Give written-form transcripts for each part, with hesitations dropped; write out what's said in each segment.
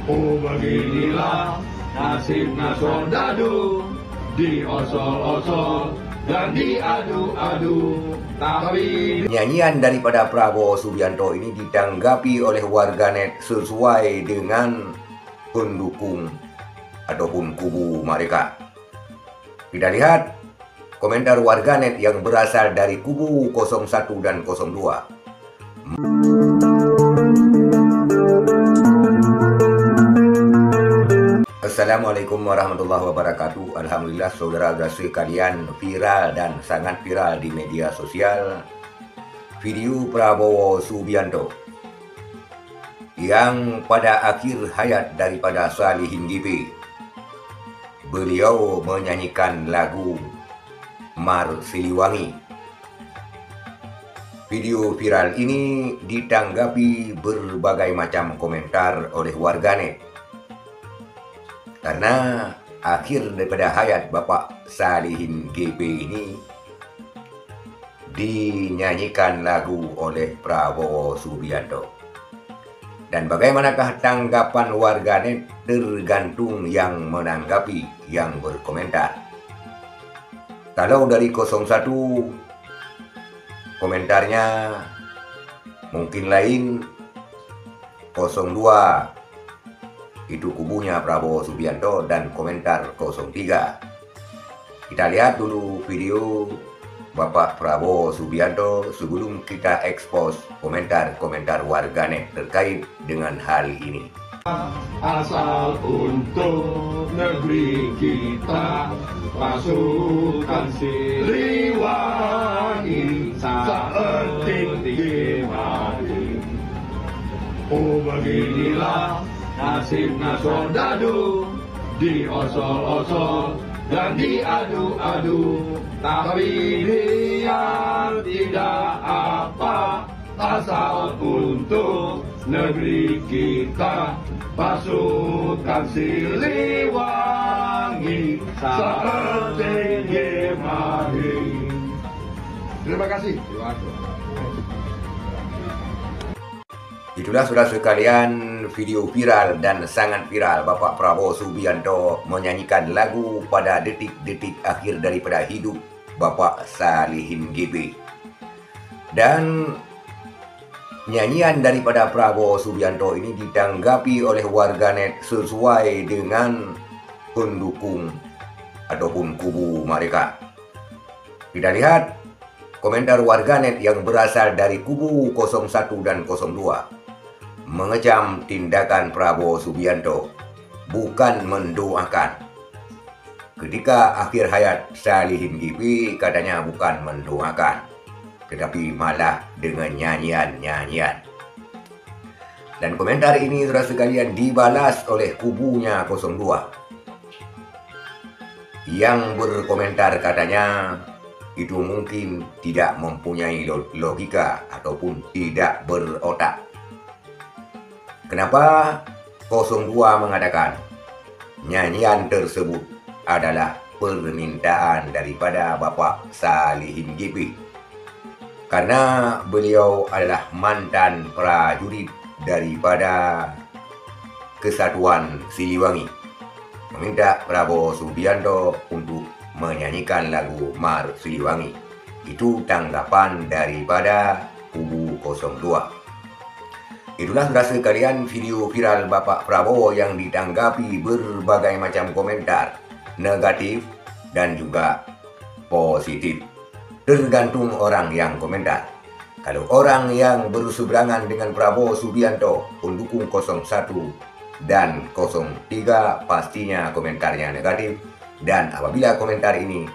Oh beginilah nasib Nasordadu, diosol-osol dan diadu-adu. Tapi nyanyian daripada Prabowo Subianto ini ditanggapi oleh warganet sesuai dengan pendukung ataupun kubu mereka. Kita lihat komentar warganet yang berasal dari kubu 01 dan 02. Assalamualaikum warahmatullahi wabarakatuh. Alhamdulillah saudara-saudara sekalian, viral dan sangat viral di media sosial video Prabowo Subianto yang pada akhir hayat daripada Salihin GP beliau menyanyikan lagu Mar Siliwangi. Video viral ini ditanggapi berbagai macam komentar oleh warganet karena akhir daripada hayat Bapak Salihin GP ini dinyanyikan lagu oleh Prabowo Subianto. Dan bagaimanakah tanggapan warganet tergantung yang menanggapi, yang berkomentar. Kalau dari 01 komentarnya mungkin lain, 02 itu kubunya Prabowo Subianto, dan komentar 03. Kita lihat dulu video Bapak Prabowo Subianto sebelum kita ekspos komentar-komentar warganet terkait dengan hal ini. asal untuk negeri kita, pasukan Siliwangi seperti mati. Oh beginilah nasib Nasordadu, diosol-osol dan diadu-adu. Tapi biar tidak apa, asal untuk negeri kita, pasukan Siliwangi seperti mati. Terima kasih. Itulah saudara sekalian video viral dan sangat viral Bapak Prabowo Subianto menyanyikan lagu pada detik-detik akhir daripada hidup Bapak Salihin GP. Dan nyanyian daripada Prabowo Subianto ini ditanggapi oleh warganet sesuai dengan pendukung ataupun kubu mereka. Kita lihat komentar warganet yang berasal dari kubu 01 dan 02. Mengecam tindakan Prabowo Subianto, bukan mendoakan. Ketika akhir hayat Salihin GP katanya bukan mendoakan, tetapi malah dengan nyanyian-nyanyian. Dan komentar ini saudara sekalian dibalas oleh kubunya 02 yang berkomentar katanya itu mungkin tidak mempunyai logika ataupun tidak berotak. Kenapa 02 mengatakan nyanyian tersebut adalah permintaan daripada Bapak Salihin GP? Karena beliau adalah mantan prajurit daripada Kesatuan Siliwangi, meminta Prabowo Subianto untuk menyanyikan lagu Mar Siliwangi. Itu tanggapan daripada kubu 02. Itulah saudara sekalian video viral Bapak Prabowo yang ditanggapi berbagai macam komentar negatif dan juga positif. Tergantung orang yang komentar. Kalau orang yang berseberangan dengan Prabowo Subianto, pendukung 01 dan 03, pastinya komentarnya negatif. Dan apabila komentar ini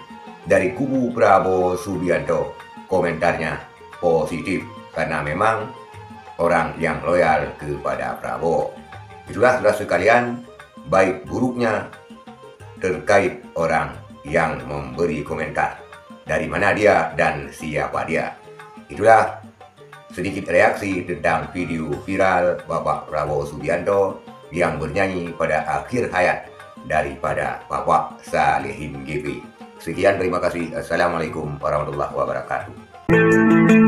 dari kubu Prabowo Subianto, komentarnya positif, karena memang orang yang loyal kepada Prabowo. Itulah saudara sekalian, baik buruknya terkait orang yang memberi komentar, dari mana dia dan siapa dia. Itulah sedikit reaksi tentang video viral Bapak Prabowo Subianto yang bernyanyi pada akhir hayat daripada Bapak Salihin GP. Sekian, terima kasih. Assalamualaikum warahmatullahi wabarakatuh.